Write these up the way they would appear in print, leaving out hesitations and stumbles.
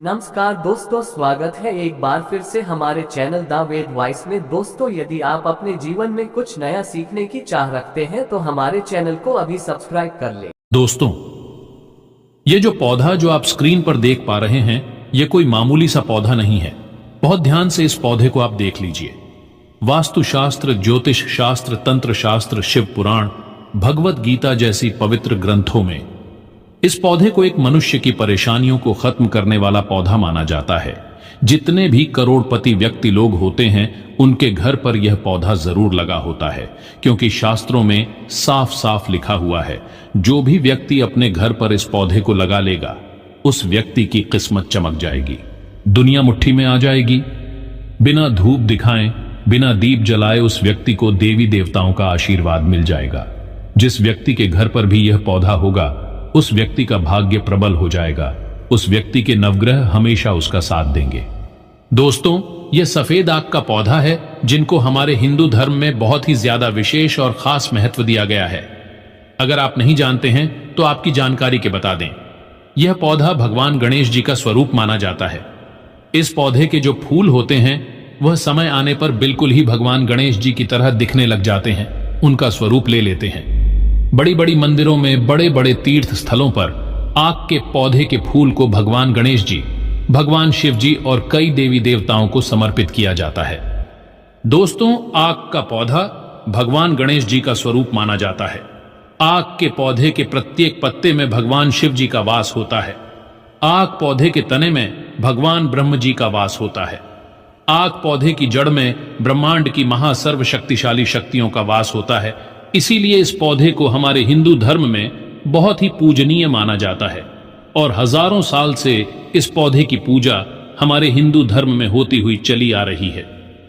नमस्कार दोस्तों, स्वागत है एक बार फिर से हमारे चैनल द वेद वॉइस में। दोस्तों, यदि आप अपने जीवन में कुछ नया सीखने की चाह रखते हैं तो हमारे चैनल को अभी सब्सक्राइब कर लें। दोस्तों, ये जो पौधा जो आप स्क्रीन पर देख पा रहे हैं, ये कोई मामूली सा पौधा नहीं है। बहुत ध्यान से इस पौधे को आप देख लीजिए। वास्तुशास्त्र, ज्योतिष शास्त्र, तंत्र शास्त्र, शिव पुराण, भगवत गीता जैसी पवित्र ग्रंथों में इस पौधे को एक मनुष्य की परेशानियों को खत्म करने वाला पौधा माना जाता है। जितने भी करोड़पति व्यक्ति लोग होते हैं, उनके घर पर यह पौधा जरूर लगा होता है, क्योंकि शास्त्रों में साफ साफ लिखा हुआ है, जो भी व्यक्ति अपने घर पर इस पौधे को लगा लेगा, उस व्यक्ति की किस्मत चमक जाएगी, दुनिया मुट्ठी में आ जाएगी। बिना धूप दिखाएं, बिना दीप जलाए उस व्यक्ति को देवी देवताओं का आशीर्वाद मिल जाएगा। जिस व्यक्ति के घर पर भी यह पौधा होगा, उस व्यक्ति का भाग्य प्रबल हो जाएगा। उस व्यक्ति के नवग्रह हमेशा उसका साथ देंगे। दोस्तों, यह सफेद आग का पौधा है, जिनको हमारे हिंदू धर्म में बहुत ही ज्यादा विशेष और खास महत्व दिया गया है। अगर आप नहीं जानते हैं तो आपकी जानकारी के बता दें। यह पौधा भगवान गणेश जी का स्वरूप माना जाता है। इस पौधे के जो फूल होते हैं, वह समय आने पर बिल्कुल ही भगवान गणेश जी की तरह दिखने लग जाते हैं, उनका स्वरूप ले लेते हैं। बड़ी बड़ी मंदिरों में, बड़े बड़े तीर्थ स्थलों पर आग के पौधे के फूल को भगवान गणेश जी, भगवान शिव जी और कई देवी देवताओं को समर्पित किया जाता है। दोस्तों, आग का पौधा भगवान गणेश जी का स्वरूप माना जाता है। आग के पौधे के प्रत्येक पत्ते में भगवान शिव जी का वास होता है। आग पौधे के तने में भगवान ब्रह्म जी का वास होता है। आग पौधे की जड़ में ब्रह्मांड की महासर्वशक्तिशाली शक्तियों का वास होता है। इसीलिए इस पौधे को हमारे हिंदू धर्म में बहुत ही पूजनीय माना जाता है और हजारों साल से इस पौधे की पूजा हमारे हिंदू धर्म में होती हुई चली आ रही है।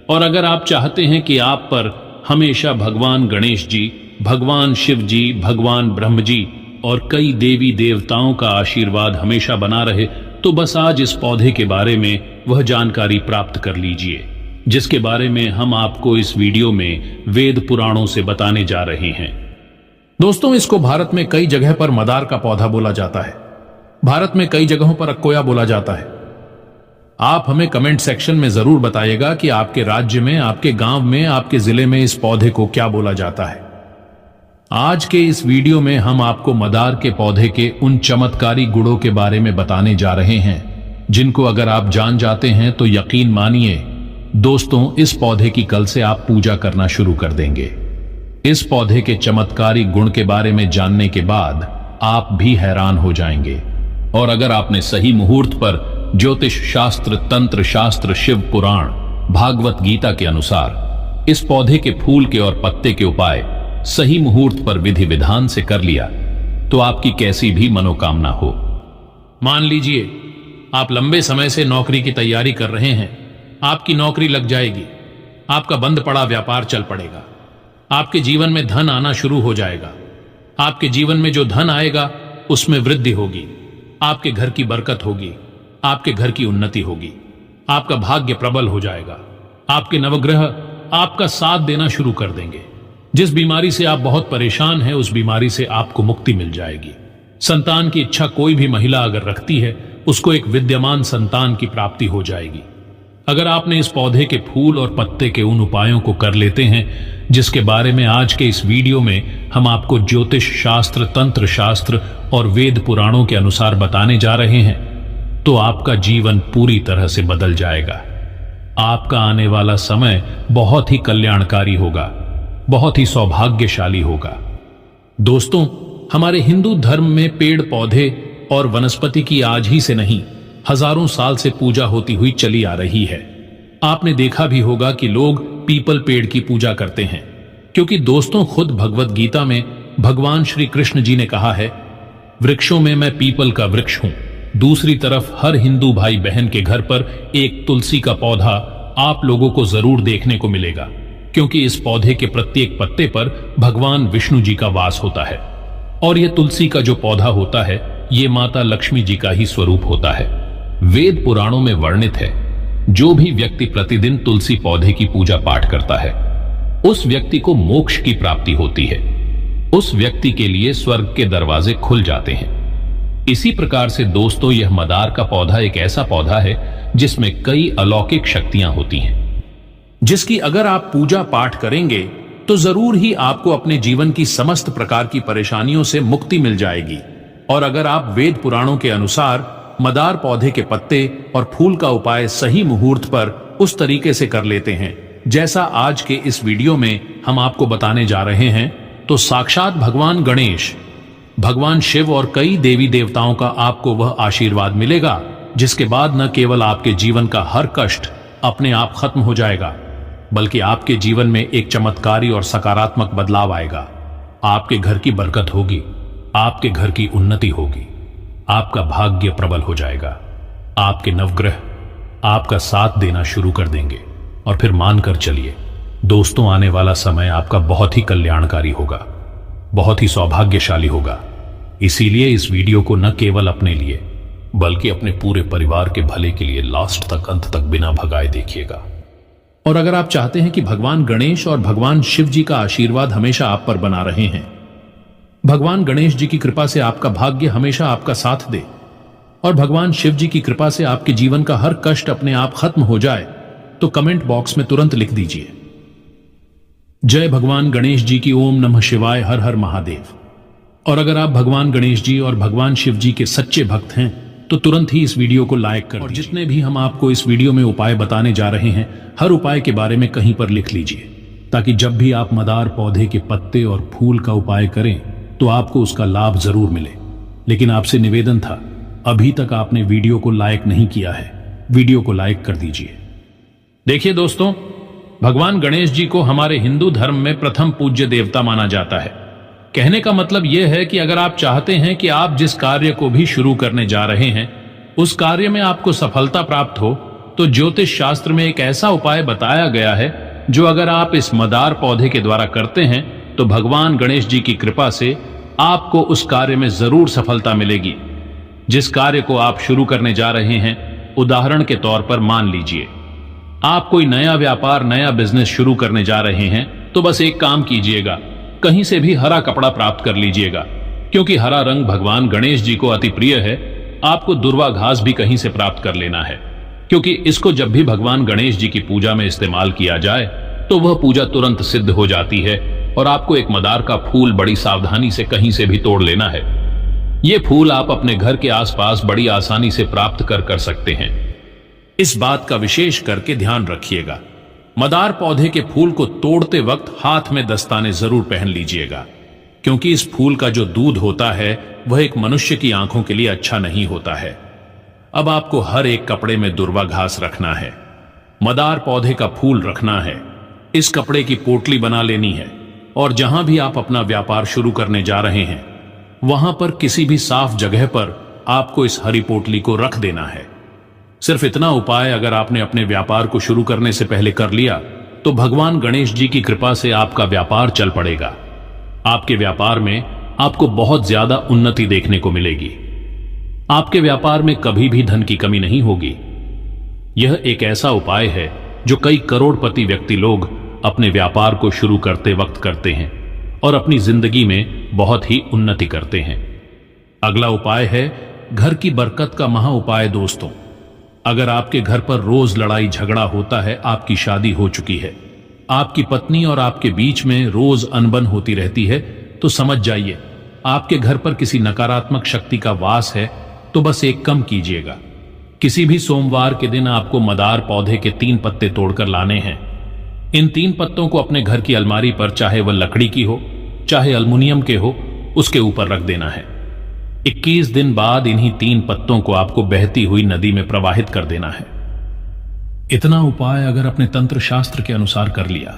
और अगर आप चाहते हैं कि आप पर हमेशा भगवान गणेश जी, भगवान शिव जी, भगवान ब्रह्म जी और कई देवी देवताओं का आशीर्वाद हमेशा बना रहे, तो बस आज इस पौधे के बारे में वह जानकारी प्राप्त कर लीजिए, जिसके बारे में हम आपको इस वीडियो में वेद पुराणों से बताने जा रहे हैं। दोस्तों, इसको भारत में कई जगह पर मदार का पौधा बोला जाता है। भारत में कई जगहों पर अकोया बोला जाता है। आप हमें कमेंट सेक्शन में जरूर बताइएगा कि आपके राज्य में, आपके गांव में, आपके जिले में इस पौधे को क्या बोला जाता है। आज के इस वीडियो में हम आपको मदार के पौधे के उन चमत्कारी गुणों के बारे में बताने जा रहे हैं, जिनको अगर आप जान जाते हैं तो यकीन मानिए दोस्तों, इस पौधे की कल से आप पूजा करना शुरू कर देंगे। इस पौधे के चमत्कारी गुण के बारे में जानने के बाद आप भी हैरान हो जाएंगे। और अगर आपने सही मुहूर्त पर ज्योतिष शास्त्र, तंत्र शास्त्र, शिव पुराण, भागवत गीता के अनुसार इस पौधे के फूल के और पत्ते के उपाय सही मुहूर्त पर विधि विधान से कर लिया, तो आपकी कैसी भी मनोकामना हो। मान लीजिए आप लंबे समय से नौकरी की तैयारी कर रहे हैं, आपकी नौकरी लग जाएगी, आपका बंद पड़ा व्यापार चल पड़ेगा, आपके जीवन में धन आना शुरू हो जाएगा। आपके जीवन में जो धन आएगा उसमें वृद्धि होगी, आपके घर की बरकत होगी, आपके घर की उन्नति होगी, आपका भाग्य प्रबल हो जाएगा। आपके नवग्रह आपका साथ देना शुरू कर देंगे। जिस बीमारी से आप बहुत परेशान हैं, उस बीमारी से आपको मुक्ति मिल जाएगी। संतान की इच्छा कोई भी महिला अगर रखती है, उसको एक विद्यमान संतान की प्राप्ति हो जाएगी। अगर आपने इस पौधे के फूल और पत्ते के उन उपायों को कर लेते हैं, जिसके बारे में आज के इस वीडियो में हम आपको ज्योतिष शास्त्र, तंत्र शास्त्र और वेद पुराणों के अनुसार बताने जा रहे हैं, तो आपका जीवन पूरी तरह से बदल जाएगा। आपका आने वाला समय बहुत ही कल्याणकारी होगा, बहुत ही सौभाग्यशाली होगा। दोस्तों, हमारे हिंदू धर्म में पेड़ पौधे और वनस्पति की आज ही से नहीं, हजारों साल से पूजा होती हुई चली आ रही है। आपने देखा भी होगा कि लोग पीपल पेड़ की पूजा करते हैं, क्योंकि दोस्तों, खुद भगवत गीता में भगवान श्री कृष्ण जी ने कहा है, वृक्षों में मैं पीपल का वृक्ष हूं। दूसरी तरफ हर हिंदू भाई बहन के घर पर एक तुलसी का पौधा आप लोगों को जरूर देखने को मिलेगा, क्योंकि इस पौधे के प्रत्येक पत्ते पर भगवान विष्णु जी का वास होता है। और यह तुलसी का जो पौधा होता है, ये माता लक्ष्मी जी का ही स्वरूप होता है। वेद पुराणों में वर्णित है, जो भी व्यक्ति प्रतिदिन तुलसी पौधे की पूजा पाठ करता है, उस व्यक्ति को मोक्ष की प्राप्ति होती है। उस व्यक्ति के लिए स्वर्ग के दरवाजे खुल जाते हैं। इसी प्रकार से दोस्तों, यह मदार का पौधा एक ऐसा पौधा है जिसमें कई अलौकिक शक्तियां होती हैं, जिसकी अगर आप पूजा पाठ करेंगे तो जरूर ही आपको अपने जीवन की समस्त प्रकार की परेशानियों से मुक्ति मिल जाएगी। और अगर आप वेद पुराणों के अनुसार मदार पौधे के पत्ते और फूल का उपाय सही मुहूर्त पर उस तरीके से कर लेते हैं जैसा आज के इस वीडियो में हम आपको बताने जा रहे हैं, तो साक्षात भगवान गणेश, भगवान शिव और कई देवी देवताओं का आपको वह आशीर्वाद मिलेगा जिसके बाद न केवल आपके जीवन का हर कष्ट अपने आप खत्म हो जाएगा, बल्कि आपके जीवन में एक चमत्कारी और सकारात्मक बदलाव आएगा। आपके घर की बरकत होगी, आपके घर की उन्नति होगी, आपका भाग्य प्रबल हो जाएगा, आपके नवग्रह आपका साथ देना शुरू कर देंगे। और फिर मानकर चलिए दोस्तों, आने वाला समय आपका बहुत ही कल्याणकारी होगा, बहुत ही सौभाग्यशाली होगा। इसीलिए इस वीडियो को न केवल अपने लिए बल्कि अपने पूरे परिवार के भले के लिए लास्ट तक, अंत तक बिना भगाए देखिएगा। और अगर आप चाहते हैं कि भगवान गणेश और भगवान शिव जी का आशीर्वाद हमेशा आप पर बना रहे हैं, भगवान गणेश जी की कृपा से आपका भाग्य हमेशा आपका साथ दे और भगवान शिव जी की कृपा से आपके जीवन का हर कष्ट अपने आप खत्म हो जाए, तो कमेंट बॉक्स में तुरंत लिख दीजिए जय भगवान गणेश जी की, ओम नमः शिवाय, हर हर महादेव। और अगर आप भगवान गणेश जी और भगवान शिव जी के सच्चे भक्त हैं तो तुरंत ही इस वीडियो को लाइक कर दीजिए। और जितने भी हम आपको इस वीडियो में उपाय बताने जा रहे हैं, हर उपाय के बारे में कहीं पर लिख लीजिए, ताकि जब भी आप मदार पौधे के पत्ते और फूल का उपाय करें तो आपको उसका लाभ जरूर मिले। लेकिन आपसे निवेदन था, अभी तक आपने वीडियो को लाइक नहीं किया है, वीडियो को लाइक कर दीजिए। देखिए दोस्तों, भगवान गणेश जी को हमारे हिंदू धर्म में प्रथम पूज्य देवता माना जाता है। कहने का मतलब यह है कि अगर आप चाहते हैं कि आप जिस कार्य को भी शुरू करने जा रहे हैं उस कार्य में आपको सफलता प्राप्त हो, तो ज्योतिष शास्त्र में एक ऐसा उपाय बताया गया है जो अगर आप इस मदार पौधे के द्वारा करते हैं तो भगवान गणेश जी की कृपा से आपको उस कार्य में जरूर सफलता मिलेगी। जिस कार्य को आप शुरू करने जा रहे हैं, उदाहरण के तौर पर मान लीजिए आप कोई नया व्यापार, नया बिजनेस शुरू करने जा रहे हैं, तो बस एक काम कीजिएगा, कहीं से भी हरा कपड़ा प्राप्त कर लीजिएगा, क्योंकि हरा रंग भगवान गणेश जी को अति प्रिय है। आपको दुर्वा घास भी कहीं से प्राप्त कर लेना है, क्योंकि इसको जब भी भगवान गणेश जी की पूजा में इस्तेमाल किया जाए तो वह पूजा तुरंत सिद्ध हो जाती है। और आपको एक मदार का फूल बड़ी सावधानी से कहीं से भी तोड़ लेना है। यह फूल आप अपने घर के आसपास बड़ी आसानी से प्राप्त कर सकते हैं। इस बात का विशेष करके ध्यान रखिएगा, मदार पौधे के फूल को तोड़ते वक्त हाथ में दस्ताने जरूर पहन लीजिएगा, क्योंकि इस फूल का जो दूध होता है वह एक मनुष्य की आंखों के लिए अच्छा नहीं होता है। अब आपको हर एक कपड़े में दुर्वा घास रखना है, मदार पौधे का फूल रखना है, इस कपड़े की पोटली बना लेनी है, और जहां भी आप अपना व्यापार शुरू करने जा रहे हैं वहां पर किसी भी साफ जगह पर आपको इस हरी पोटली को रख देना है। सिर्फ इतना उपाय अगर आपने अपने व्यापार को शुरू करने से पहले कर लिया तो भगवान गणेश जी की कृपा से आपका व्यापार चल पड़ेगा। आपके व्यापार में आपको बहुत ज्यादा उन्नति देखने को मिलेगी। आपके व्यापार में कभी भी धन की कमी नहीं होगी। यह एक ऐसा उपाय है जो कई करोड़पति व्यक्ति लोग अपने व्यापार को शुरू करते वक्त करते हैं और अपनी जिंदगी में बहुत ही उन्नति करते हैं। अगला उपाय है घर की बरकत का महा उपाय। दोस्तों, अगर आपके घर पर रोज लड़ाई झगड़ा होता है, आपकी शादी हो चुकी है, आपकी पत्नी और आपके बीच में रोज अनबन होती रहती है, तो समझ जाइए आपके घर पर किसी नकारात्मक शक्ति का वास है। तो बस एक काम कीजिएगा, किसी भी सोमवार के दिन आपको मदार पौधे के 3 पत्ते तोड़कर लाने हैं। इन 3 पत्तों को अपने घर की अलमारी पर, चाहे वह लकड़ी की हो चाहे एल्युमिनियम के हो, उसके ऊपर रख देना है। 21 दिन बाद इन्हीं 3 पत्तों को आपको बहती हुई नदी में प्रवाहित कर देना है। इतना उपाय अगर अपने तंत्र शास्त्र के अनुसार कर लिया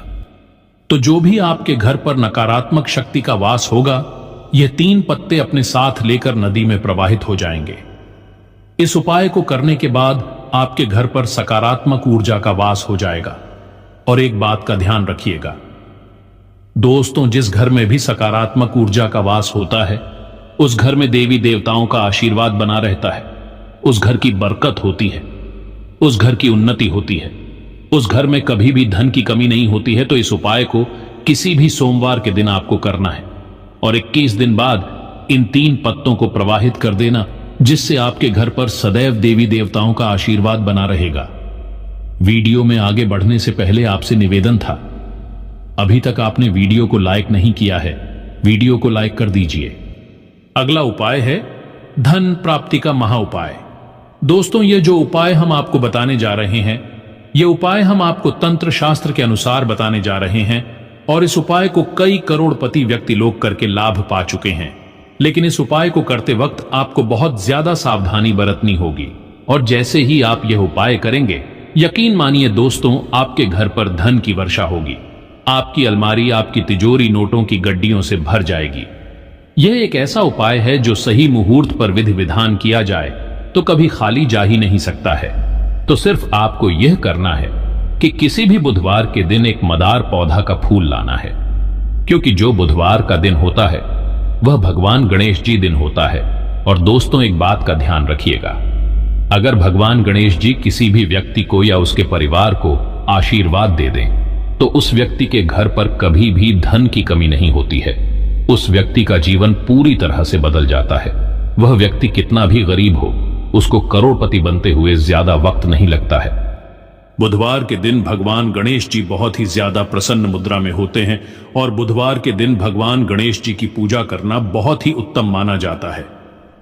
तो जो भी आपके घर पर नकारात्मक शक्ति का वास होगा, यह 3 पत्ते अपने साथ लेकर नदी में प्रवाहित हो जाएंगे। इस उपाय को करने के बाद आपके घर पर सकारात्मक ऊर्जा का वास हो जाएगा। और एक बात का ध्यान रखिएगा दोस्तों, जिस घर में भी सकारात्मक ऊर्जा का वास होता है उस घर में देवी देवताओं का आशीर्वाद बना रहता है, उस घर की बरकत होती है, उस घर की उन्नति होती है, उस घर में कभी भी धन की कमी नहीं होती है। तो इस उपाय को किसी भी सोमवार के दिन आपको करना है और 21 दिन बाद इन 3 पत्तों को प्रवाहित कर देना, जिससे आपके घर पर सदैव देवी देवताओं का आशीर्वाद बना रहेगा। वीडियो में आगे बढ़ने से पहले आपसे निवेदन था, अभी तक आपने वीडियो को लाइक नहीं किया है, वीडियो को लाइक कर दीजिए। अगला उपाय है धन प्राप्ति का महा उपाय। दोस्तों, ये जो उपाय हम आपको बताने जा रहे हैं, ये उपाय हम आपको तंत्र शास्त्र के अनुसार बताने जा रहे हैं और इस उपाय को कई करोड़पति व्यक्ति लोग करके लाभ पा चुके हैं। लेकिन इस उपाय को करते वक्त आपको बहुत ज्यादा सावधानी बरतनी होगी और जैसे ही आप यह उपाय करेंगे, यकीन मानिए दोस्तों, आपके घर पर धन की वर्षा होगी। आपकी अलमारी, आपकी तिजोरी नोटों की गड्डियों से भर जाएगी। यह एक ऐसा उपाय है जो सही मुहूर्त पर विधि विधान किया जाए तो कभी खाली जा ही नहीं सकता है। तो सिर्फ आपको यह करना है कि किसी भी बुधवार के दिन एक मदार पौधा का फूल लाना है, क्योंकि जो बुधवार का दिन होता है वह भगवान गणेश जी दिन होता है। और दोस्तों, एक बात का ध्यान रखिएगा, अगर भगवान गणेश जी किसी भी व्यक्ति को या उसके परिवार को आशीर्वाद दे दें तो उस व्यक्ति के घर पर कभी भी धन की कमी नहीं होती है। उस व्यक्ति का जीवन पूरी तरह से बदल जाता है। वह व्यक्ति कितना भी गरीब हो, उसको करोड़पति बनते हुए ज्यादा वक्त नहीं लगता है। बुधवार के दिन भगवान गणेश जी बहुत ही ज्यादा प्रसन्न मुद्रा में होते हैं और बुधवार के दिन भगवान गणेश जी की पूजा करना बहुत ही उत्तम माना जाता है।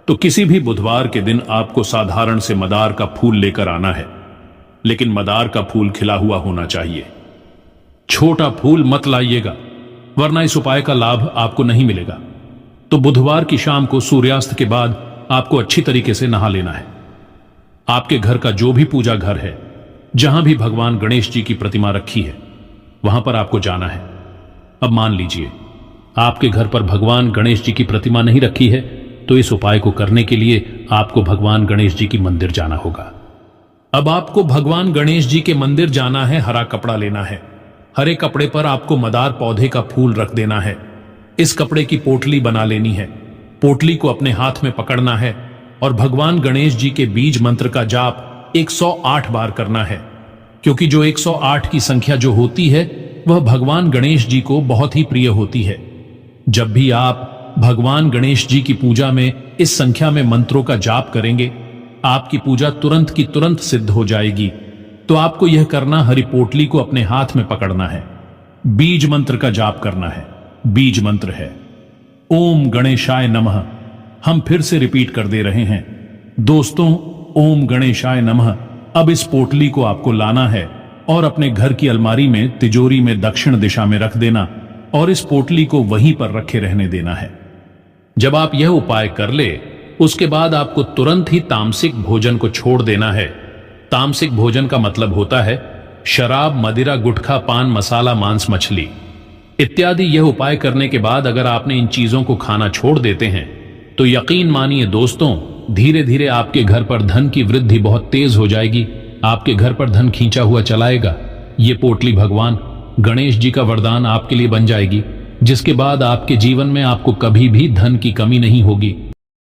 तो किसी भी बुधवार के दिन आपको साधारण से मदार का फूल लेकर आना है, लेकिन मदार का फूल खिला हुआ होना चाहिए। छोटा फूल मत लाइएगा, वरना इस उपाय का लाभ आपको नहीं मिलेगा। तो बुधवार की शाम को सूर्यास्त के बाद आपको अच्छी तरीके से नहा लेना है। आपके घर का जो भी पूजा घर है, जहां भी भगवान गणेश जी की प्रतिमा रखी है, वहां पर आपको जाना है। अब मान लीजिए आपके घर पर भगवान गणेश जी की प्रतिमा नहीं रखी है, तो इस उपाय को करने के लिए आपको भगवान गणेश जी की मंदिर जाना होगा। अब आपको भगवान गणेश जी के मंदिर जाना है, हरा कपड़ा लेना है। हरे कपड़े पर आपको मदार पौधे का फूल रख देना है। इस कपड़े की पोटली बना लेनी है। पोटली को अपने हाथ में पकड़ना है और भगवान गणेश जी के बीज मंत्र का जाप 108 बार करना है, क्योंकि जो 108 की संख्या जो होती है वह भगवान गणेश जी को बहुत ही प्रिय होती है। जब भी आप भगवान गणेश जी की पूजा में इस संख्या में मंत्रों का जाप करेंगे, आपकी पूजा तुरंत की तुरंत सिद्ध हो जाएगी। तो आपको यह करना, हरी पोटली को अपने हाथ में पकड़ना है, बीज मंत्र का जाप करना है। बीज मंत्र है ओम गणेशाय नमः। हम फिर से रिपीट कर दे रहे हैं दोस्तों, ओम गणेशाय नमः। अब इस पोटली को आपको लाना है और अपने घर की अलमारी में, तिजोरी में दक्षिण दिशा में रख देना और इस पोटली को वहीं पर रखे रहने देना है। जब आप यह उपाय कर ले, उसके बाद आपको तुरंत ही तामसिक भोजन को छोड़ देना है। तामसिक भोजन का मतलब होता है शराब, मदिरा, गुटखा, पान मसाला, मांस, मछली इत्यादि। यह उपाय करने के बाद अगर आपने इन चीजों को खाना छोड़ देते हैं तो यकीन मानिए दोस्तों, धीरे धीरे आपके घर पर धन की वृद्धि बहुत तेज हो जाएगी। आपके घर पर धन खींचा हुआ चलाएगा। ये पोटली भगवान गणेश जी का वरदान आपके लिए बन जाएगी, जिसके बाद आपके जीवन में आपको कभी भी धन की कमी नहीं होगी।